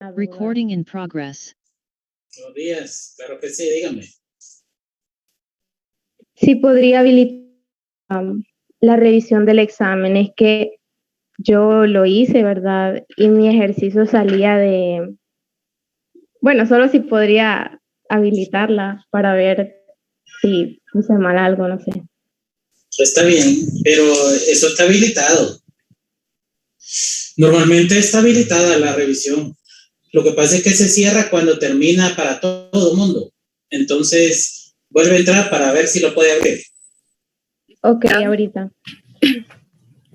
una duda. Recording in progress. Buenos días, claro que sí, dígame. Sí podría habilitar la revisión del examen. Es que yo lo hice, ¿verdad? Y mi ejercicio salía de... Bueno, solo si podría habilitarla para ver si hice mal algo, no sé. Está bien, pero eso está habilitado. Normalmente está habilitada la revisión. Lo que pasa es que se cierra cuando termina para todo el mundo. Entonces, vuelve a entrar para ver si lo puede abrir. Ok, ahorita.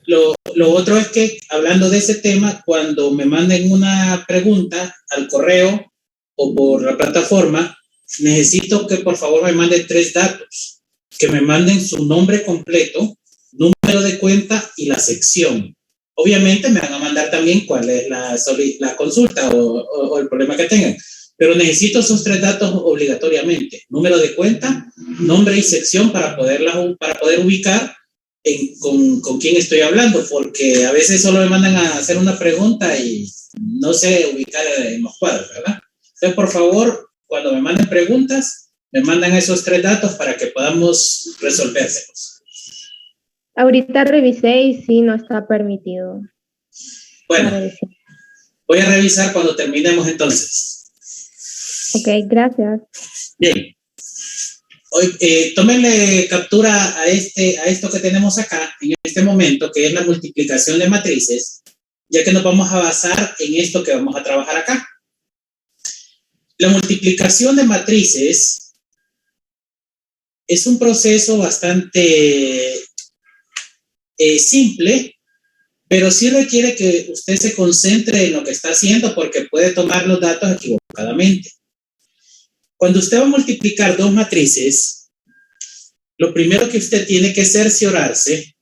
Lo otro es que, hablando de ese tema, cuando me manden una pregunta al correo o por la plataforma, necesito que por favor me manden 3 datos. Que me manden su nombre completo, número de cuenta y la sección. Obviamente me van a mandar también cuál es la consulta o el problema que tengan. Pero necesito esos 3 datos obligatoriamente. Número de cuenta, nombre y sección para poder ubicar con quién estoy hablando, porque a veces solo me mandan a hacer una pregunta y no sé ubicar en los cuadros, ¿verdad? Entonces, por favor, cuando me manden preguntas, me mandan esos 3 datos para que podamos resolvérselos. Ahorita revisé y sí, no está permitido. Bueno, voy a revisar cuando terminemos entonces. Ok, gracias. Bien. Hoy, tómenle captura a esto que tenemos acá, en este momento, que es la multiplicación de matrices, ya que nos vamos a basar en esto que vamos a trabajar acá. La multiplicación de matrices es un proceso bastante simple, pero sí requiere que usted se concentre en lo que está haciendo porque puede tomar los datos equivocadamente. Cuando usted va a multiplicar 2 matrices, lo primero que usted tiene que cerciorarse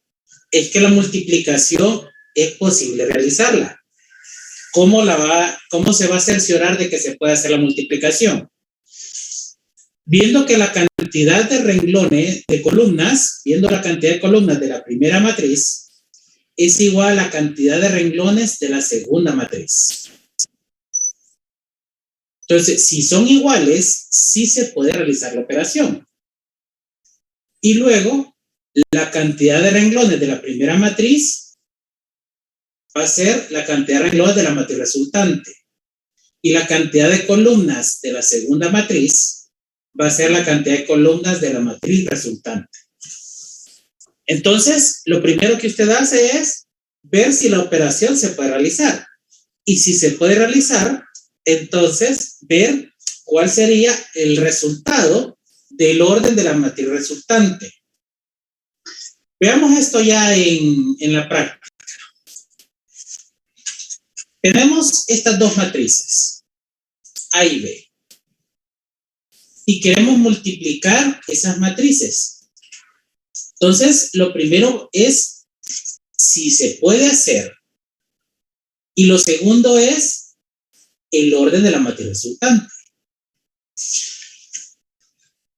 es que la multiplicación es posible realizarla. ¿Cómo se va a cerciorar de que se puede hacer la multiplicación? Viendo que la cantidad de renglones, de columnas, viendo la cantidad de columnas de la primera matriz, es igual a la cantidad de renglones de la segunda matriz. Entonces, si son iguales, sí se puede realizar la operación. Y luego, la cantidad de renglones de la primera matriz va a ser la cantidad de renglones de la matriz resultante. Y la cantidad de columnas de la segunda matriz va a ser la cantidad de columnas de la matriz resultante. Entonces, lo primero que usted hace es ver si la operación se puede realizar. Y si se puede realizar, entonces ver cuál sería el resultado del orden de la matriz resultante. Veamos esto ya en la práctica. Tenemos estas 2 matrices, A y B. Y queremos multiplicar esas matrices. Entonces, lo primero es si se puede hacer. Y lo segundo es el orden de la matriz resultante.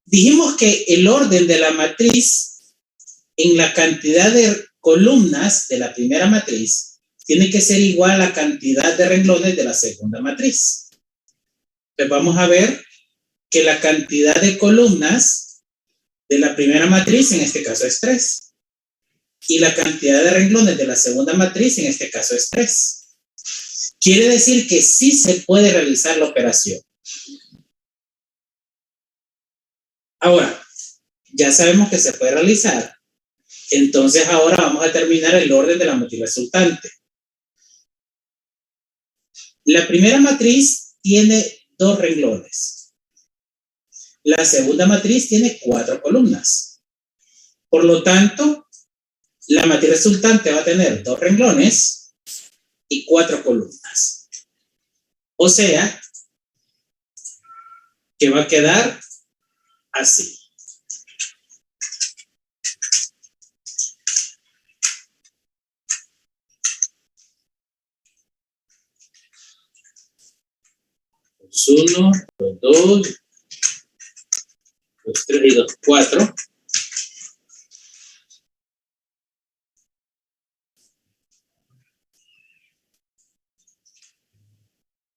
Dijimos que el orden de la matriz en la cantidad de columnas de la primera matriz tiene que ser igual a la cantidad de renglones de la segunda matriz. Entonces vamos a ver que la cantidad de columnas de la primera matriz en este caso es 3. Y la cantidad de renglones de la segunda matriz en este caso es 3. Quiere decir que sí se puede realizar la operación. Ahora, ya sabemos que se puede realizar. Entonces ahora vamos a determinar el orden de la matriz resultante. La primera matriz tiene 2 renglones. La segunda matriz tiene 4 columnas. Por lo tanto, la matriz resultante va a tener 2 renglones y 4 columnas. O sea, que va a quedar así. Los 1, los 2, los 3 y los 4.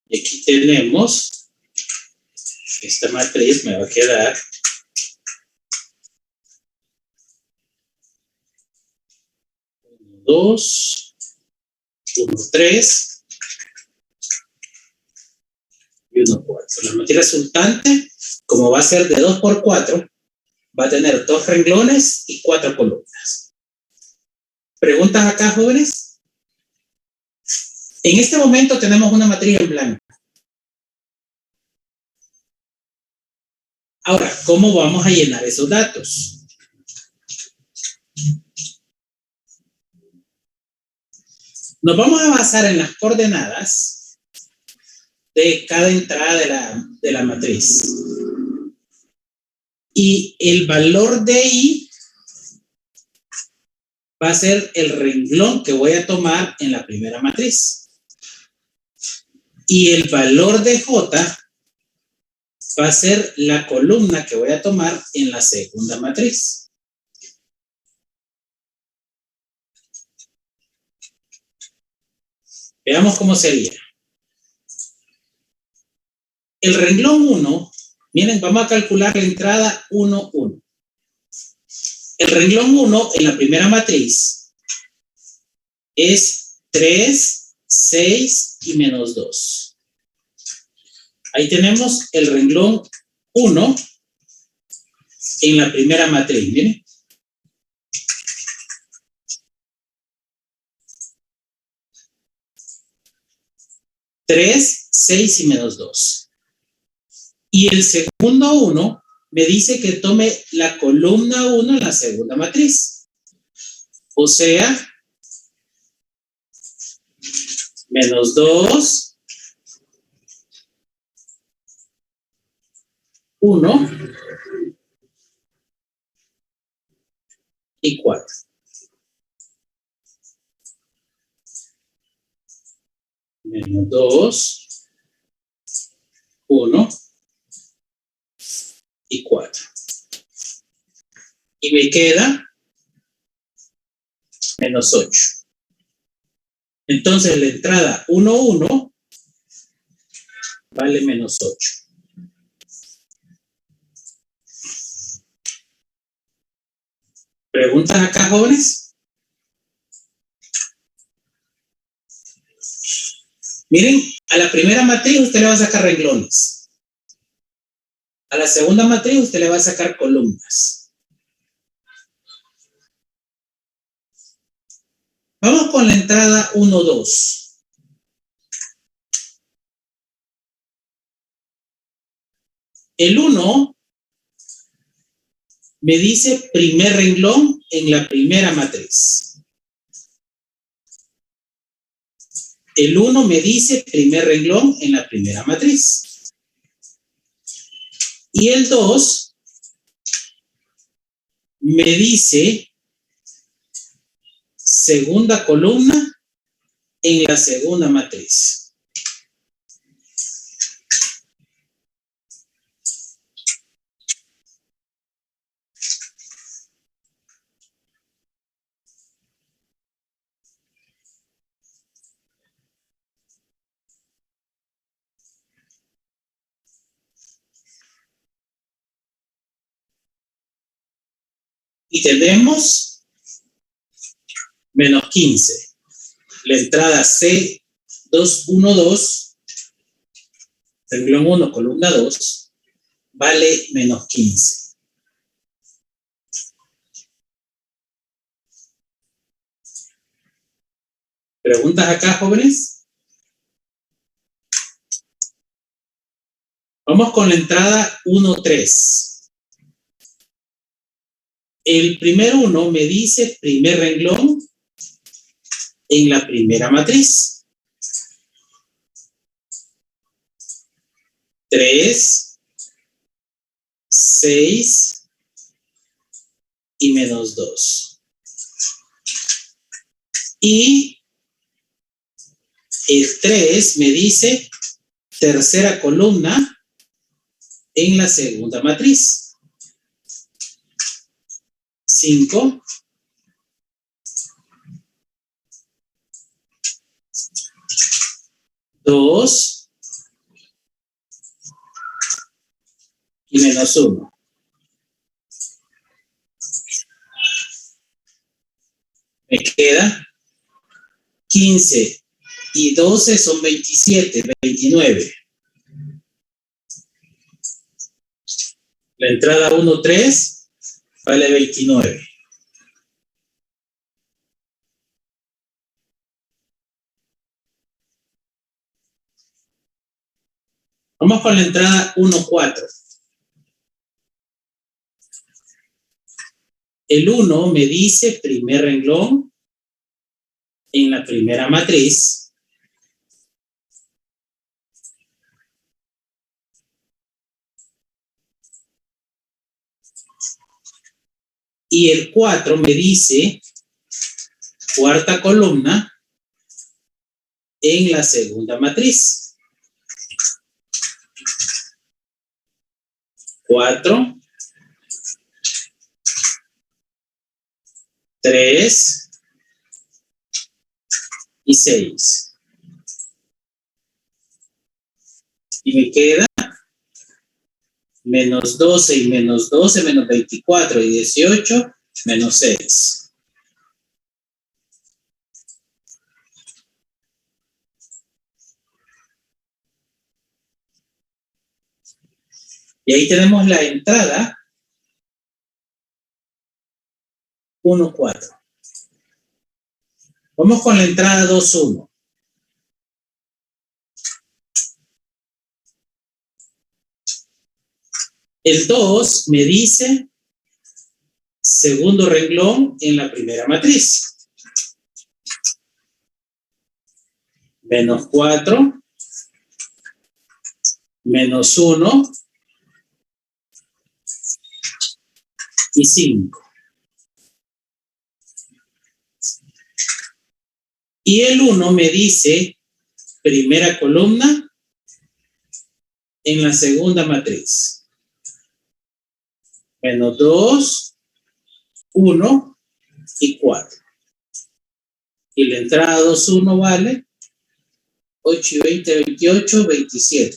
Y aquí. tenemos, esta matriz me va a quedar 2, 1, 3 y 1, 4. La matriz resultante, como va a ser de 2 por 4, va a tener 2 renglones y 4 columnas. ¿Preguntas acá, jóvenes? En este momento tenemos una matriz en blanco. Ahora, ¿cómo vamos a llenar esos datos? Nos vamos a basar en las coordenadas de cada entrada de la matriz. Y el valor de I va a ser el renglón que voy a tomar en la primera matriz. Y el valor de J va a ser la columna que voy a tomar en la segunda matriz. Veamos cómo sería. El renglón 1, miren, vamos a calcular la entrada 1, 1. El renglón 1 en la primera matriz es 3, 6 y menos 2. Ahí tenemos el renglón 1 en la primera matriz, miren. 3, 6 y menos 2. Y el segundo 1 me dice que tome la columna 1 en la segunda matriz. O sea, menos 2, 1 y 4. Menos 2, 1 y 4. Y me queda menos 8. Entonces la entrada 1, 1 vale menos 8. ¿Preguntas acá, jóvenes? Miren, a la primera matriz usted le va a sacar renglones. A la segunda matriz usted le va a sacar columnas. Vamos con la entrada 1, 2. El 1 me dice primer renglón en la primera matriz. El 1 me dice primer renglón en la primera matriz. Y el 2 me dice segunda columna en la segunda matriz. Y tenemos menos 15. La entrada C, 2, 1, 2, renglón 1, columna 2, vale menos 15. ¿Preguntas acá, jóvenes? Vamos con la entrada 1, 3. El primer 1 me dice primer renglón en la primera matriz. 3, 6 y menos 2. Y el 3 me dice tercera columna en la segunda matriz. 5, 2 y menos 1. Me queda 15 y 12 son 27, 29. La entrada 1, 3 vale 29. Vamos con la entrada 1, 4. El 1 me dice primer renglón en la primera matriz. Y el 4 me dice cuarta columna en la segunda matriz. 4, 3 y 6. Y me queda menos 12 y menos 12, menos 24 y 18, menos 6. Y ahí tenemos la entrada 1, 4. Vamos con la entrada 2, 1. El 2 me dice segundo renglón en la primera matriz. Menos 4, menos 1 y 5. Y el 1 me dice primera columna en la segunda matriz. Menos 2, 1 y 4. Y la entrada 2, 1 vale 8 y 20, 28, 27.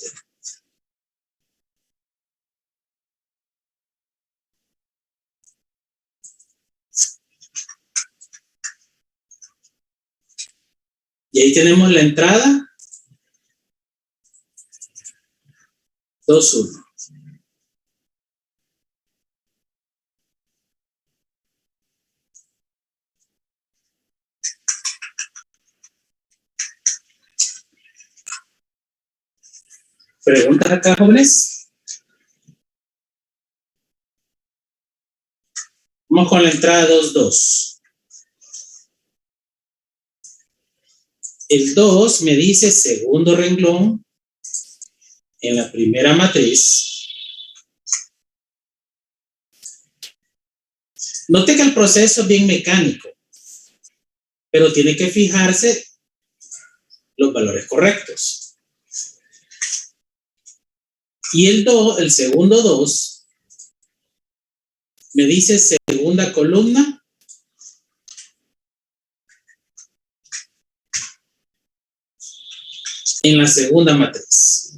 Y ahí tenemos la entrada 2, 1. ¿Preguntas acá, jóvenes? Vamos con la entrada 2, 2. El 2 me dice segundo renglón en la primera matriz. Note que el proceso es bien mecánico, pero tiene que fijarse los valores correctos. Y el segundo 2 me dice segunda columna en la segunda matriz.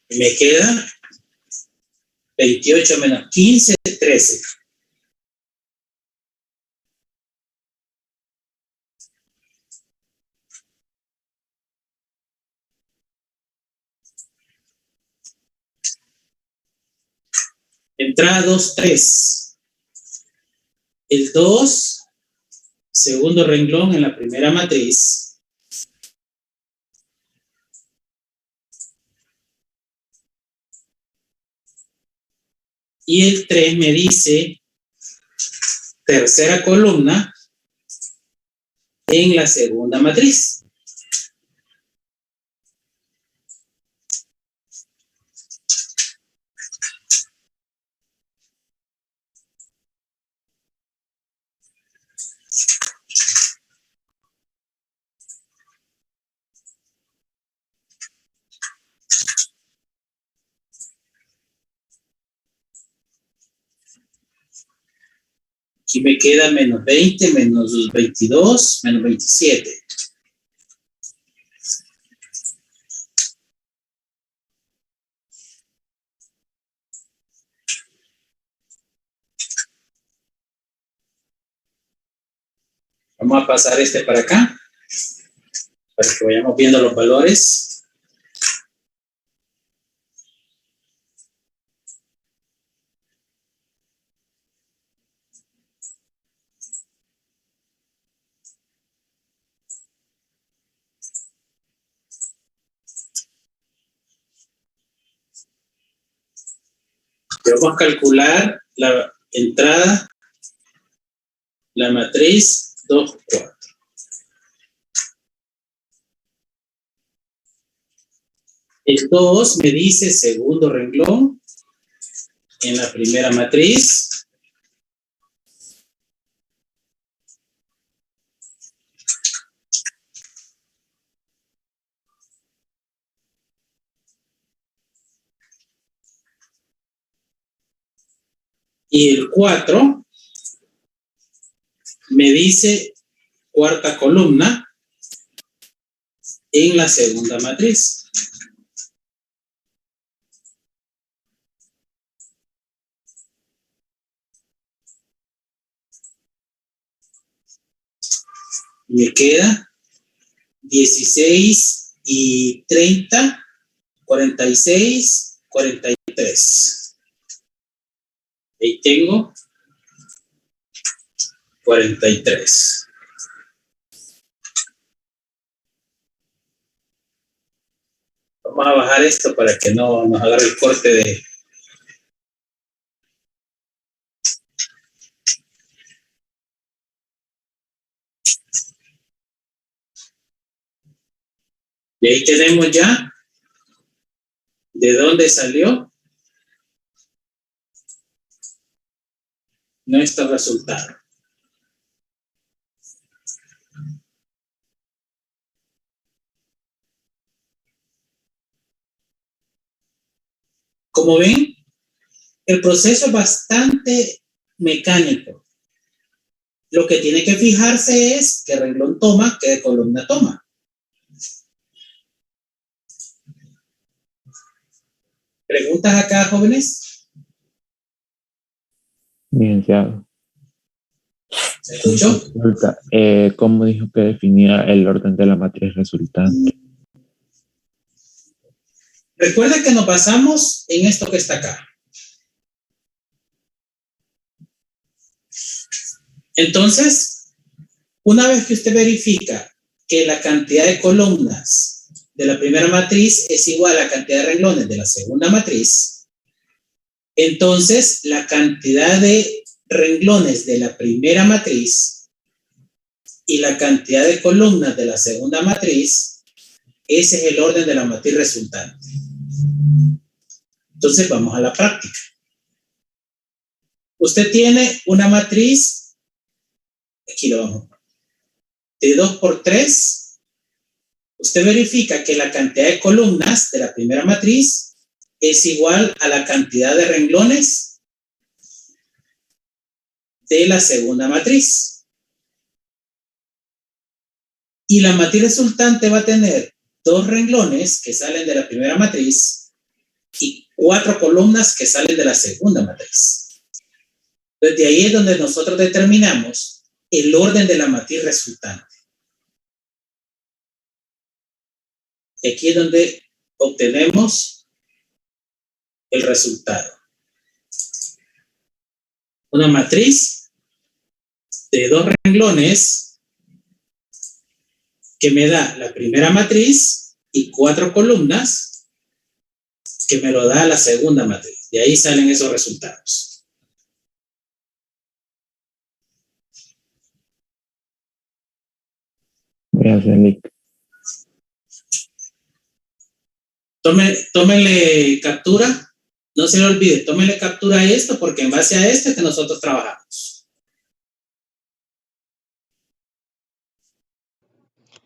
Y me queda 28 menos 15, 13. Entrada 2, 3. El 2, segundo renglón en la primera matriz. Y el 3 me dice tercera columna en la segunda matriz. Aquí me queda menos 20, menos 22, menos 27. Vamos a pasar este para acá, para que vayamos viendo los valores. Vamos a calcular la entrada, la matriz 2, 4. El 2 me dice segundo renglón en la primera matriz. Y el 4 me dice cuarta columna en la segunda matriz. Me queda 16 y 30, 46, 43. Ahí tengo 43. Vamos a bajar esto para que no nos agarre el corte de... Y ahí tenemos ya de dónde salió nuestro resultado. Como ven, el proceso es bastante mecánico. Lo que tiene que fijarse es qué renglón toma, qué columna toma. ¿Preguntas acá, jóvenes? Licenciado. ¿Se escuchó? ¿Cómo dijo que definía el orden de la matriz resultante? Recuerda que nos basamos en esto que está acá. Entonces, una vez que usted verifica que la cantidad de columnas de la primera matriz es igual a la cantidad de renglones de la segunda matriz, entonces la cantidad de renglones de la primera matriz y la cantidad de columnas de la segunda matriz, ese es el orden de la matriz resultante. Entonces vamos a la práctica. Usted tiene una matriz, aquí lo vamos a poner, de 2 por 3. Usted verifica que la cantidad de columnas de la primera matriz es igual a la cantidad de renglones de la segunda matriz. Y la matriz resultante va a tener 2 renglones que salen de la primera matriz y 4 columnas que salen de la segunda matriz. Desde ahí es donde nosotros determinamos el orden de la matriz resultante. Y aquí es donde obtenemos el resultado. Una matriz de 2 renglones que me da la primera matriz y 4 columnas que me lo da la segunda matriz. De ahí salen esos resultados. Voy a hacer clic. Tómenle captura. No se le olvide, tómenle captura a esto porque en base a esto es que nosotros trabajamos.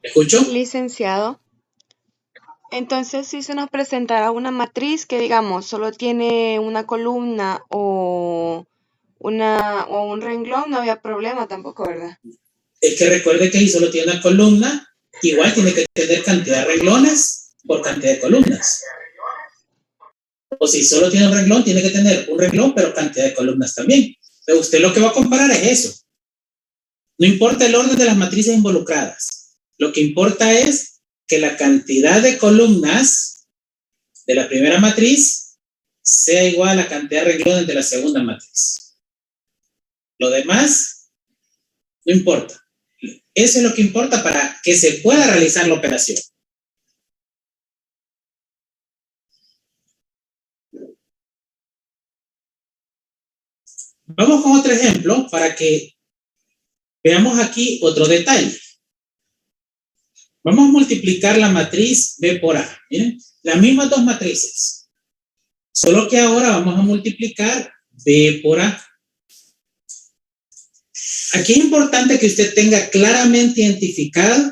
¿Escucho? Licenciado. Entonces, si se nos presentara una matriz que, digamos, solo tiene una columna o o un renglón, no había problema tampoco, ¿verdad? Es que recuerde que si solo tiene una columna, igual tiene que tener cantidad de renglones por cantidad de columnas. O si solo tiene un renglón, tiene que tener un renglón, pero cantidad de columnas también. Pero usted lo que va a comparar es eso. No importa el orden de las matrices involucradas. Lo que importa es que la cantidad de columnas de la primera matriz sea igual a la cantidad de renglones de la segunda matriz. Lo demás no importa. Eso es lo que importa para que se pueda realizar la operación. Vamos con otro ejemplo para que veamos aquí otro detalle. Vamos a multiplicar la matriz B por A. Miren, las mismas dos matrices. Solo que ahora vamos a multiplicar B por A. Aquí es importante que usted tenga claramente identificado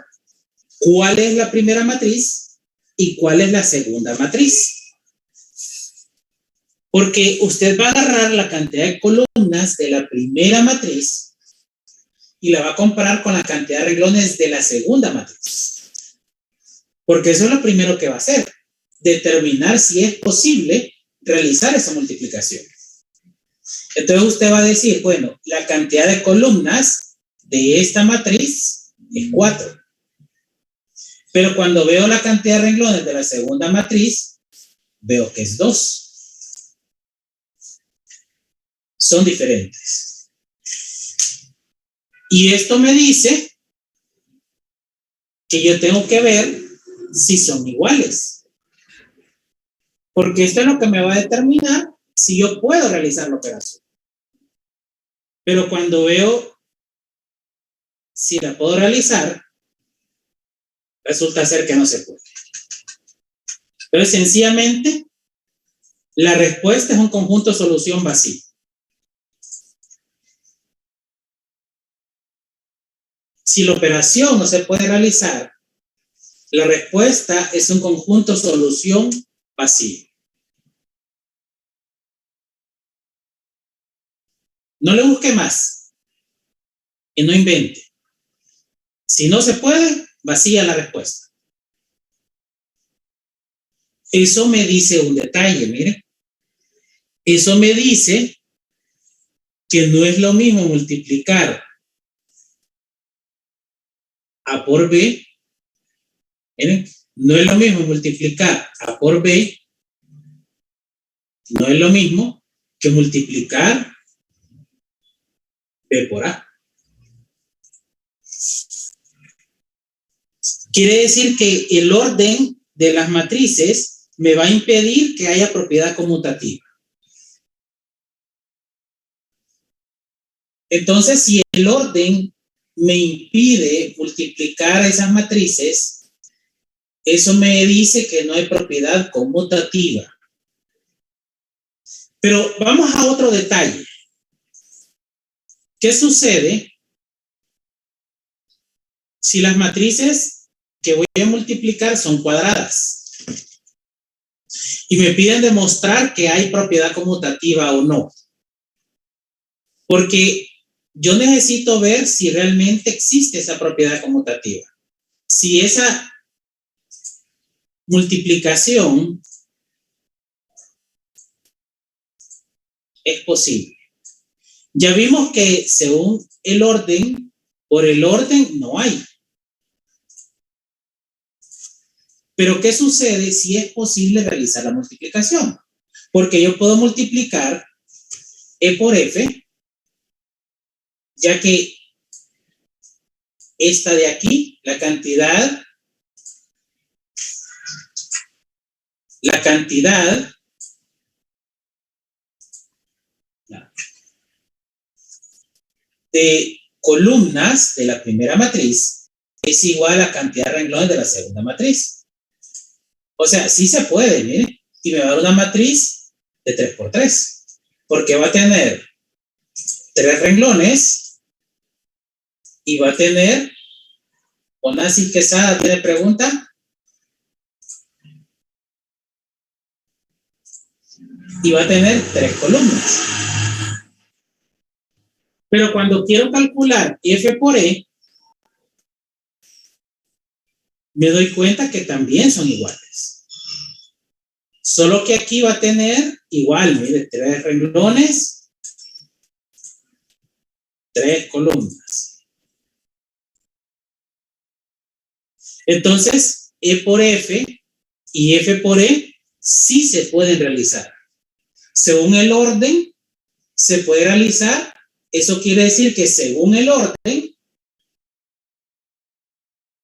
cuál es la primera matriz y cuál es la segunda matriz. Porque usted va a agarrar la cantidad de columnas de la primera matriz y la va a comparar con la cantidad de renglones de la segunda matriz. Porque eso es lo primero que va a hacer. Determinar si es posible realizar esa multiplicación. Entonces usted va a decir, bueno, la cantidad de columnas de esta matriz es 4. Pero cuando veo la cantidad de renglones de la segunda matriz, veo que es 2. Son diferentes. Y esto me dice que yo tengo que ver si son iguales. Porque esto es lo que me va a determinar si yo puedo realizar la operación. Pero cuando veo si la puedo realizar, resulta ser que no se puede. Pero sencillamente, la respuesta es un conjunto solución vacío. Si la operación no se puede realizar, la respuesta es un conjunto solución vacío. No le busque más y no invente. Si no se puede, vacía la respuesta. Eso me dice un detalle, mire. Eso me dice que no es lo mismo multiplicar A por B. Miren, no es lo mismo multiplicar A por B. No es lo mismo que multiplicar B por A. Quiere decir que el orden de las matrices me va a impedir que haya propiedad conmutativa. Entonces, si el orden me impide multiplicar esas matrices, eso me dice que no hay propiedad conmutativa. Pero vamos a otro detalle. ¿Qué sucede si las matrices que voy a multiplicar son cuadradas? Y me piden demostrar que hay propiedad conmutativa o no. Porque yo necesito ver si realmente existe esa propiedad conmutativa. Si esa multiplicación es posible. Ya vimos que según el orden, por el orden no hay. Pero ¿qué sucede si es posible realizar la multiplicación? Porque yo puedo multiplicar E por F, ya que esta de aquí, la cantidad de columnas de la primera matriz es igual a la cantidad de renglones de la segunda matriz. O sea, sí se puede, miren, y me va a dar una matriz de 3 por 3, porque va a tener 3 renglones y va a tener, Onassis Quesada tiene pregunta, y va a tener 3 columnas. Pero cuando quiero calcular F por E, me doy cuenta que también son iguales. Solo que aquí va a tener igual, mire, 3 renglones, 3 columnas. Entonces, E por F y F por E sí se pueden realizar. Según el orden, se puede realizar. Eso quiere decir que según el orden,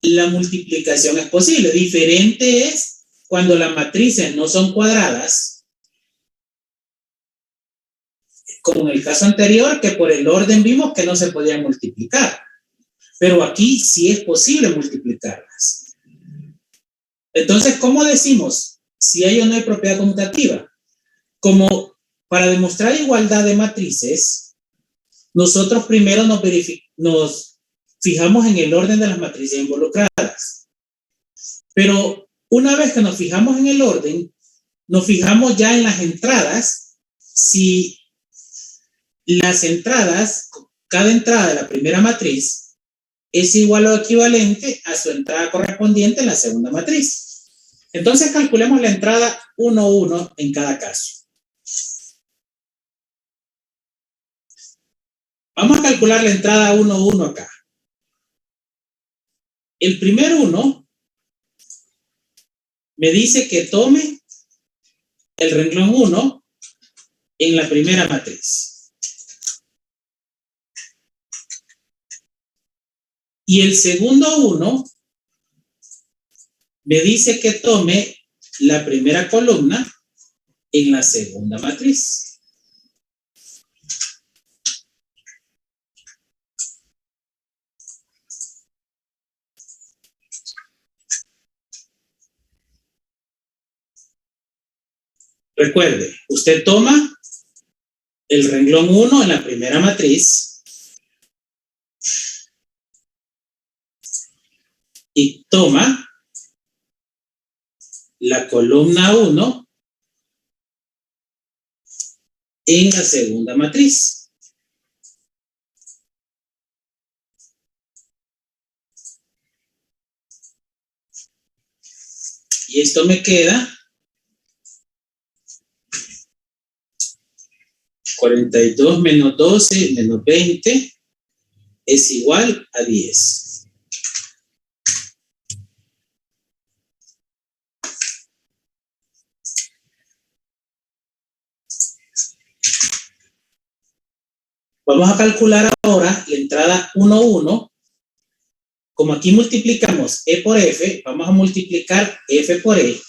la multiplicación es posible. Diferente es cuando las matrices no son cuadradas, como en el caso anterior, que por el orden vimos que no se podían multiplicar. Pero aquí sí es posible multiplicarlas. Entonces, ¿cómo decimos si hay o no hay propiedad conmutativa? Como para demostrar igualdad de matrices, nosotros primero nos fijamos en el orden de las matrices involucradas. Pero una vez que nos fijamos en el orden, nos fijamos ya en las entradas, si las entradas, cada entrada de la primera matriz es igual o equivalente a su entrada correspondiente en la segunda matriz. Entonces calculemos la entrada 1, 1 en cada caso. Vamos a calcular la entrada 1, 1 acá. El primer 1 me dice que tome el renglón 1 en la primera matriz. Y el segundo 1 me dice que tome la primera columna en la segunda matriz. Recuerde, usted toma el renglón 1 en la primera matriz y toma la columna 1 en la segunda matriz. Y esto me queda 42 menos 12 menos 20 es igual a 10. Vamos a calcular ahora la entrada 1, 1. Como aquí multiplicamos E por F, vamos a multiplicar F por E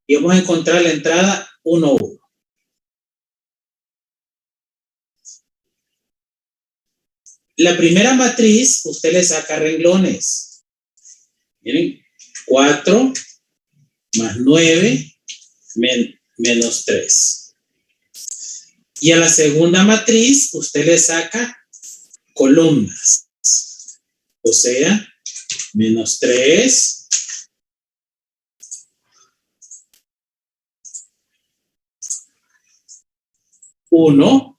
y vamos a encontrar la entrada 1, 1. La primera matriz, usted le saca renglones. Miren, 4 más 9 menos 3. Y a la segunda matriz, usted le saca columnas. O sea, menos 3, 1,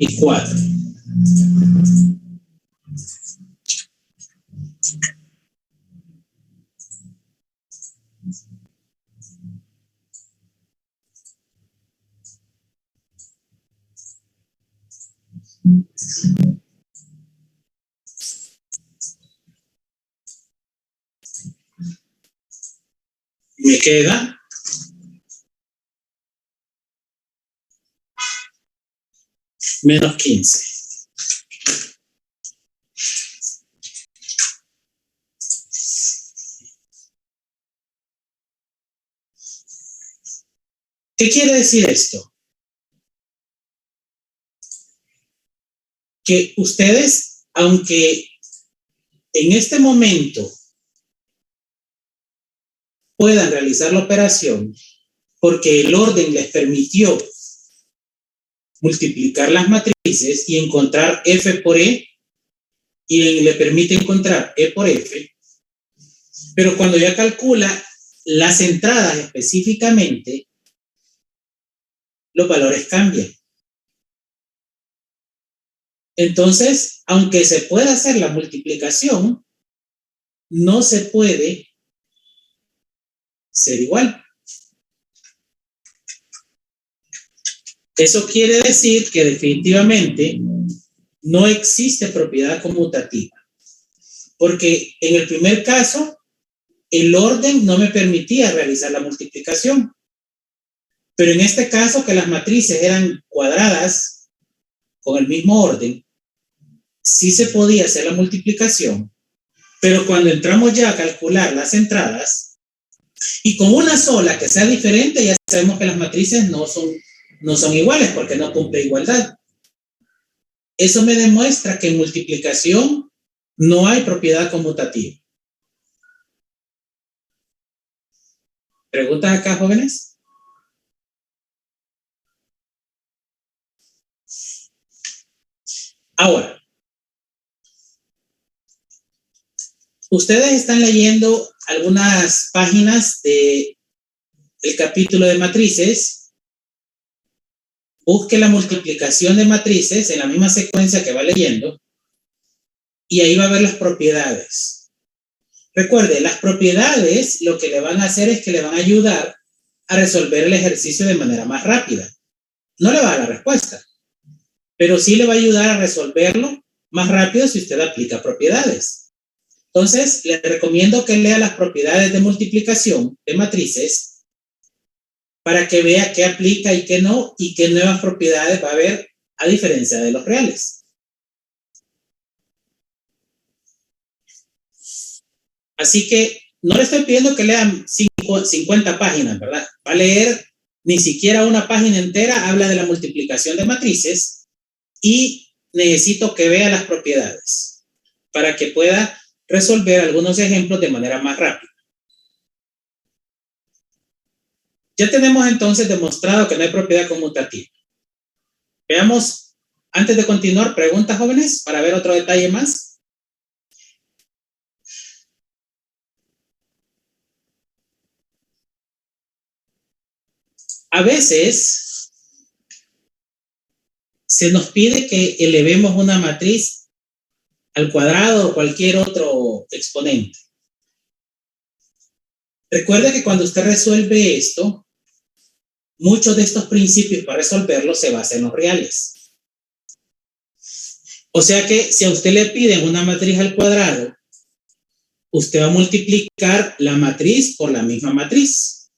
y 4. Me queda menos 15. ¿Qué quiere decir esto? Que ustedes, aunque en este momento puedan realizar la operación, porque el orden les permitió multiplicar las matrices y encontrar F por E, y le permite encontrar E por F, pero cuando ya calcula las entradas específicamente, los valores cambian. Entonces, aunque se pueda hacer la multiplicación, no se puede ser igual. Eso quiere decir que definitivamente no existe propiedad conmutativa, porque en el primer caso, el orden no me permitía realizar la multiplicación. Pero en este caso, que las matrices eran cuadradas con el mismo orden, sí se podía hacer la multiplicación, pero cuando entramos ya a calcular las entradas, y con una sola que sea diferente, ya sabemos que las matrices no son iguales porque no cumple igualdad. Eso me demuestra que en multiplicación no hay propiedad conmutativa. ¿Preguntas acá, jóvenes? Ahora, ustedes están leyendo algunas páginas del capítulo de matrices. Busque la multiplicación de matrices en la misma secuencia que va leyendo y ahí va a ver las propiedades. Recuerde, las propiedades lo que le van a hacer es que le van a ayudar a resolver el ejercicio de manera más rápida. No le va a dar la respuesta, pero sí le va a ayudar a resolverlo más rápido si usted aplica propiedades. Entonces, le recomiendo que lea las propiedades de multiplicación de matrices para que vea qué aplica y qué no, y qué nuevas propiedades va a haber a diferencia de los reales. Así que no le estoy pidiendo que lean 50 páginas, ¿verdad? Va a leer ni siquiera una página entera, habla de la multiplicación de matrices y necesito que vea las propiedades para que pueda resolver algunos ejemplos de manera más rápida. Ya tenemos entonces demostrado que no hay propiedad conmutativa. Veamos, antes de continuar, preguntas, jóvenes, para ver otro detalle más. A veces se nos pide que elevemos una matriz al cuadrado o cualquier otro exponente. Recuerde que cuando usted resuelve esto, muchos de estos principios para resolverlo se basan en los reales. O sea que si a usted le piden una matriz al cuadrado, usted va a multiplicar la matriz por la misma matriz.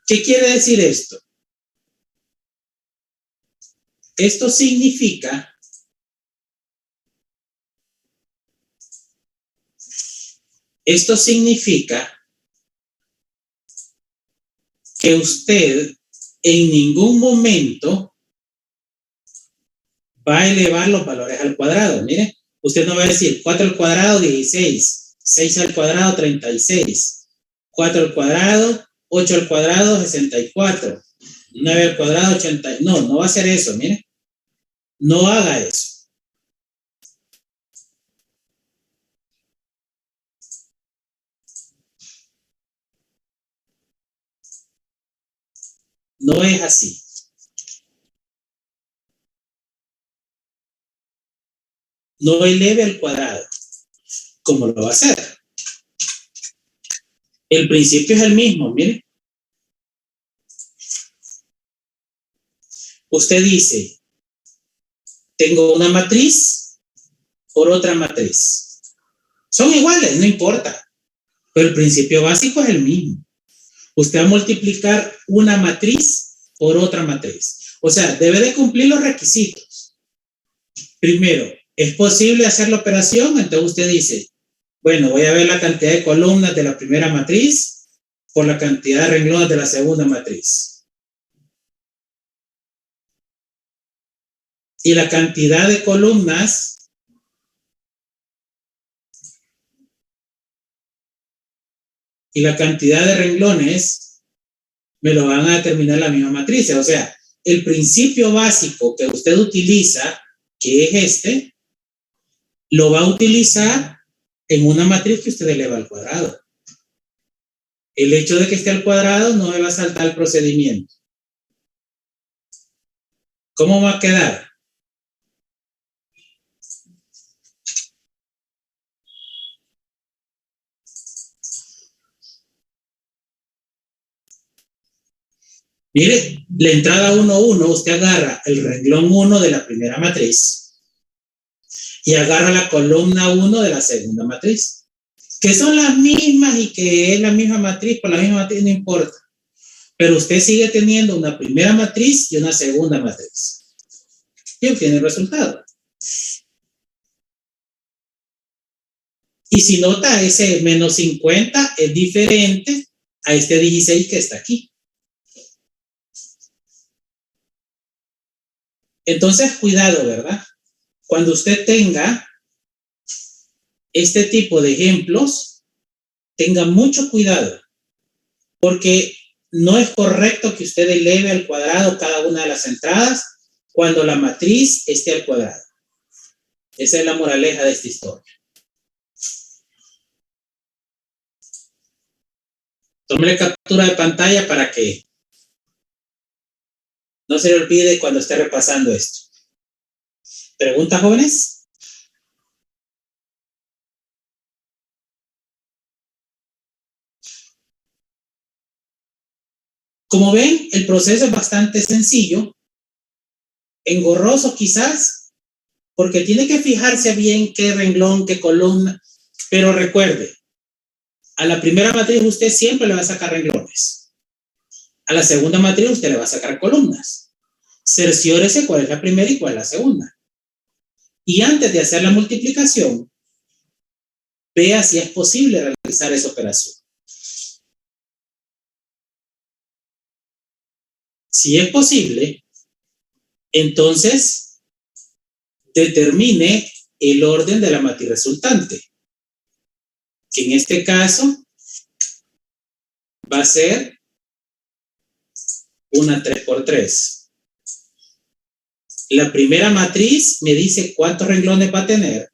¿Qué quiere decir esto? Esto significa que usted en ningún momento va a elevar los valores al cuadrado. Mire, usted no va a decir 4 al cuadrado 16, 6 al cuadrado 36, 4 al cuadrado, 8 al cuadrado 64, 9 al cuadrado 80. No va a hacer eso, mire. No haga eso. No es así. No eleve al cuadrado. ¿Cómo lo va a hacer? El principio es el mismo, mire. Usted dice, tengo una matriz por otra matriz. Son iguales, no importa. Pero el principio básico es el mismo. Usted va a multiplicar una matriz por otra matriz. O sea, debe de cumplir los requisitos. Primero, ¿es posible hacer la operación? Entonces usted dice, bueno, voy a ver la cantidad de columnas de la primera matriz por la cantidad de renglones de la segunda matriz. Y la cantidad de columnas y la cantidad de renglones me lo van a determinar la misma matriz. O sea, el principio básico que usted utiliza, que es este, lo va a utilizar en una matriz que usted eleva al cuadrado. El hecho de que esté al cuadrado no me va a saltar el procedimiento. ¿Cómo va a quedar? Mire, la entrada 1, 1, usted agarra el renglón 1 de la primera matriz y agarra la columna 1 de la segunda matriz, que son las mismas y que es la misma matriz, por la misma matriz no importa, pero usted sigue teniendo una primera matriz y una segunda matriz y obtiene el resultado. Y si nota, ese menos 50 es diferente a este 16 que está aquí. Entonces, cuidado, ¿verdad? Cuando usted tenga este tipo de ejemplos, tenga mucho cuidado, porque no es correcto que usted eleve al cuadrado cada una de las entradas cuando la matriz esté al cuadrado. Esa es la moraleja de esta historia. Tome captura de pantalla para que no se le olvide cuando esté repasando esto. ¿Preguntas, jóvenes? Como ven, el proceso es bastante sencillo, engorroso quizás, porque tiene que fijarse bien qué renglón, qué columna, pero recuerde, a la primera matriz usted siempre le va a sacar renglones. A la segunda matriz usted le va a sacar columnas. Cerciórese cuál es la primera y cuál es la segunda. Y antes de hacer la multiplicación, vea si es posible realizar esa operación. Si es posible, entonces determine el orden de la matriz resultante, que en este caso va a ser una 3×3. La primera matriz me dice cuántos renglones va a tener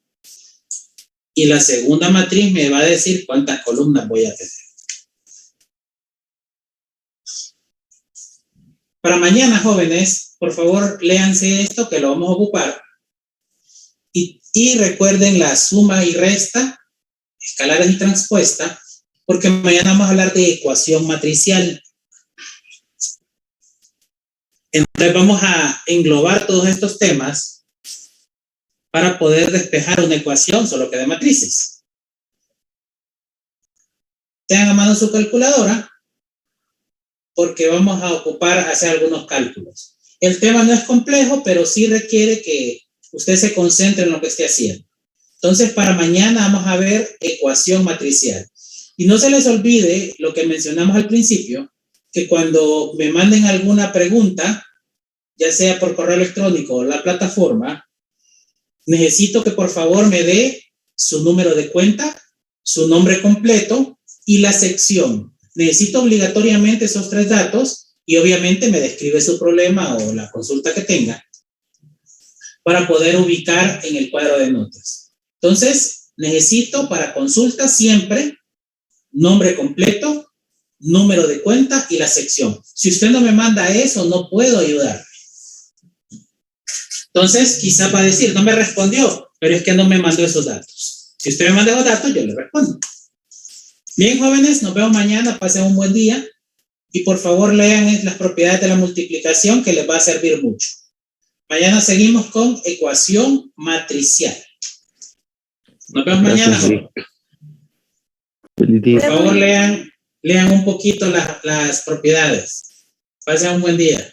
y la segunda matriz me va a decir cuántas columnas voy a tener. Para mañana, jóvenes, por favor, léanse esto que lo vamos a ocupar. Y recuerden la suma y resta, escalares y transpuesta, porque mañana vamos a hablar de ecuación matricial. Entonces vamos a englobar todos estos temas para poder despejar una ecuación, solo que de matrices. Tengan a mano su calculadora, porque vamos a hacer algunos cálculos. El tema no es complejo, pero sí requiere que usted se concentre en lo que esté haciendo. Entonces, para mañana vamos a ver ecuación matricial. Y no se les olvide lo que mencionamos al principio, que cuando me manden alguna pregunta, ya sea por correo electrónico o la plataforma, necesito que por favor me dé su número de cuenta, su nombre completo y la sección. Necesito obligatoriamente esos 3 datos y obviamente me describe su problema o la consulta que tenga para poder ubicar en el cuadro de notas. Entonces, necesito para consulta siempre nombre completo, número de cuenta y la sección. Si usted no me manda eso, no puedo ayudarle. Entonces, quizá va a decir, no me respondió, pero es que no me mandó esos datos. Si usted me manda esos datos, yo le respondo. Bien, jóvenes, nos vemos mañana, pasen un buen día y por favor lean las propiedades de la multiplicación que les va a servir mucho. Mañana seguimos con ecuación matricial. Nos vemos mañana, jóvenes. Por favor, lean un poquito las propiedades. Pasen un buen día.